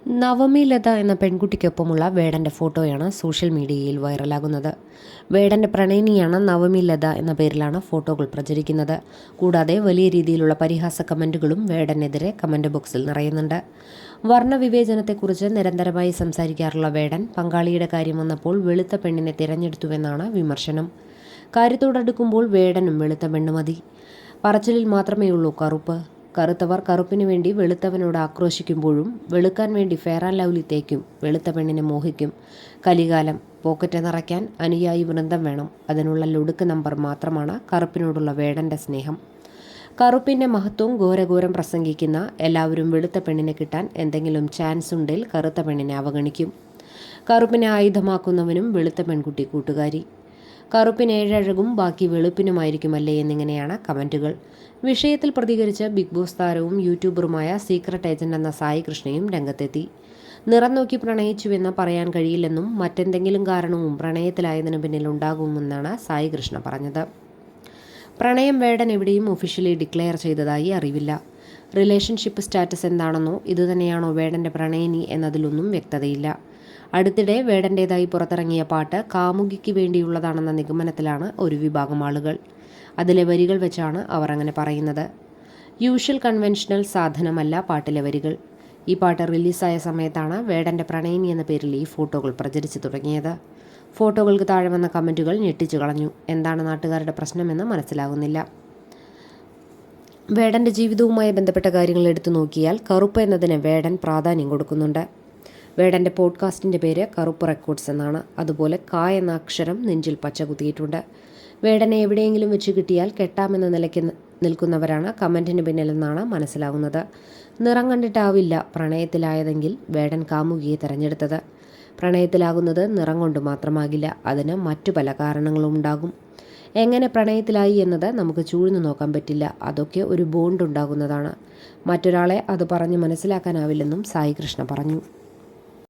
നവമി ലത എന്ന പെൺകുട്ടിക്കൊപ്പമുള്ള വേടൻ്റെ ഫോട്ടോയാണ് സോഷ്യൽ മീഡിയയിൽ വൈറലാകുന്നത്. വേടൻ്റെ പ്രണയിനിയാണ് നവമി ലത എന്ന പേരിലാണ് ഫോട്ടോകൾ പ്രചരിക്കുന്നത്. കൂടാതെ വലിയ രീതിയിലുള്ള പരിഹാസ കമൻറ്റുകളും വേടനെതിരെ കമൻറ്റ് ബോക്സിൽ നിറയുന്നുണ്ട്. വർണ്ണവിവേചനത്തെക്കുറിച്ച് നിരന്തരമായി സംസാരിക്കാറുള്ള വേടൻ പങ്കാളിയുടെ കാര്യം വന്നപ്പോൾ വെളുത്ത പെണ്ണിനെ തിരഞ്ഞെടുത്തുവെന്നാണ് വിമർശനം. കാര്യത്തോടടുക്കുമ്പോൾ വേടനും വെളുത്ത പെണ്ണ് മതി. പറച്ചിലിൽ മാത്രമേയുള്ളൂ കറുപ്പ്. കറുത്തവർ കറുപ്പിനു വേണ്ടി വെളുത്തവനോട് ആക്രോശിക്കുമ്പോഴും വെളുക്കാൻ വേണ്ടി ഫെയർ ആൻഡ് ലവ്ലി തേക്കും വെളുത്ത പെണ്ണിനെ മോഹിക്കും. കലികാലം. പോക്കറ്റ് നിറയ്ക്കാൻ അനുയായി വൃന്ദം വേണം. അതിനുള്ള ലൊടുക്ക് നമ്പർ മാത്രമാണ് കറുപ്പിനോടുള്ള വേടൻ്റെ സ്നേഹം. കറുപ്പിൻ്റെ മഹത്വം ഘോരഘോരം പ്രസംഗിക്കുന്ന എല്ലാവരും വെളുത്ത പെണ്ണിനെ കിട്ടാൻ എന്തെങ്കിലും ചാൻസ് ഉണ്ടെങ്കിൽ കറുത്ത പെണ്ണിനെ അവഗണിക്കും. കറുപ്പിനെ ആയുധമാക്കുന്നവനും വെളുത്ത പെൺകുട്ടി കൂട്ടുകാരി. കറുപ്പിന് ഏഴഴകും ബാക്കി വെളുപ്പിനുമായിരിക്കുമല്ലേ എന്നിങ്ങനെയാണ് കമൻറ്റുകൾ. വിഷയത്തിൽ പ്രതികരിച്ച ബിഗ് ബോസ് താരവും യൂട്യൂബറുമായ സീക്രട്ട് ഏജന്റ് എന്ന സായി കൃഷ്ണയും രംഗത്തെത്തി. നിറം നോക്കി പ്രണയിച്ചുവെന്ന് പറയാൻ കഴിയില്ലെന്നും മറ്റെന്തെങ്കിലും കാരണവും പ്രണയത്തിലായതിനു പിന്നിൽ ഉണ്ടാകുമെന്നാണ് സായി കൃഷ്ണ പറഞ്ഞത്. പ്രണയം വേടൻ എവിടെയും ഒഫീഷ്യലി ഡിക്ലെയർ ചെയ്തതായി അറിവില്ല. റിലേഷൻഷിപ്പ് സ്റ്റാറ്റസ് എന്താണെന്നോ ഇതുതന്നെയാണോ വേടൻ്റെ പ്രണയിനി എന്നതിലൊന്നും വ്യക്തതയില്ല. അടുത്തിടെ വേടൻ്റേതായി പുറത്തിറങ്ങിയ പാട്ട് കാമുകിക്ക് വേണ്ടിയുള്ളതാണെന്ന നിഗമനത്തിലാണ് ഒരു വിഭാഗം ആളുകൾ. അതിലെ വരികൾ വെച്ചാണ് അവർ അങ്ങനെ പറയുന്നത്. യൂഷ്വൽ കൺവെൻഷണൽ സാധനമല്ല പാട്ടിലെ വരികൾ. ഈ പാട്ട് റിലീസായ സമയത്താണ് വേടൻ്റെ പ്രണയിനി എന്ന പേരിൽ ഈ ഫോട്ടോകൾ പ്രചരിച്ചു തുടങ്ങിയത്. ഫോട്ടോകൾക്ക് താഴെ വന്ന കമൻറ്റുകൾ ഞെട്ടിച്ചു കളഞ്ഞു. എന്താണ് നാട്ടുകാരുടെ പ്രശ്നമെന്ന് മനസ്സിലാകുന്നില്ല. വേടൻ്റെ ജീവിതവുമായി ബന്ധപ്പെട്ട കാര്യങ്ങൾ എടുത്തു നോക്കിയാൽ കറുപ്പ് എന്നതിന് വേടൻ പ്രാധാന്യം കൊടുക്കുന്നുണ്ട്. വേടൻ്റെ പോഡ്കാസ്റ്റിൻ്റെ പേര് കറുപ്പ് റെക്കോർഡ്സ് എന്നാണ്. അതുപോലെ ക എന്ന അക്ഷരം നെഞ്ചിൽ പച്ച കുത്തിയിട്ടുണ്ട്. വേടനെ എവിടെയെങ്കിലും വെച്ച് കിട്ടിയാൽ കെട്ടാമെന്ന നിലയ്ക്ക് നിൽക്കുന്നവരാണ് കമൻറ്റിന് പിന്നിലെന്നാണ് മനസ്സിലാകുന്നത്. നിറം കണ്ടിട്ടാവില്ല പ്രണയത്തിലായതെങ്കിൽ വേടൻ കാമുകിയെ തിരഞ്ഞെടുത്തത്. പ്രണയത്തിലാകുന്നത് നിറം കൊണ്ട് മാത്രമാകില്ല, അതിന് മറ്റു പല കാരണങ്ങളും ഉണ്ടാകും. എങ്ങനെ പ്രണയത്തിലായി എന്നത് നമുക്ക് ചൂഴ്ന്നു നോക്കാൻ പറ്റില്ല. അതൊക്കെ ഒരു ബോണ്ട് ഉണ്ടാകുന്നതാണ്. മറ്റൊരാളെ അത് പറഞ്ഞ് മനസ്സിലാക്കാനാവില്ലെന്നും സായി കൃഷ്ണ പറഞ്ഞു.